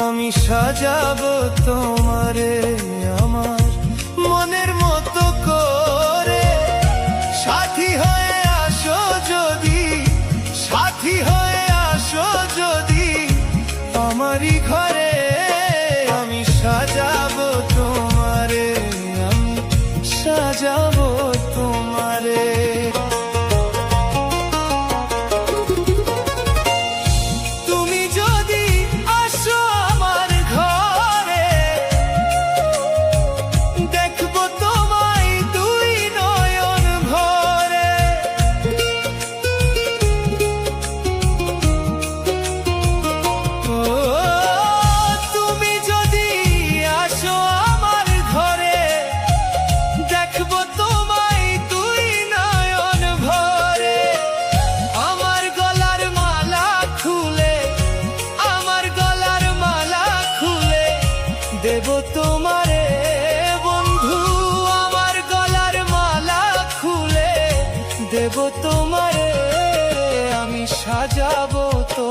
আমি সাজাবো তোমারে আমার মনের মতো করে। সাথী হয়ে আসো যদি, সাথী হয়ে আসো যদি আমারই ঘরে। আমি সাজাবো তোমারে, আমি সাজাবো তোমারে। তুমি যদি আসো আমার ঘরে, দেখবো তোমায় দুই নয়ন ভরে। ও তুমি যদি আসো আমার ঘরে, দেখবো তোমায় দুই নয়ন ভরে। আমার গলার মালা খুলে, আমার গলার মালা খুলে দেব তোমারে বন্ধু। আমার গলার মালা খুলে দেব তোমারে, আমি সাজাবো তো।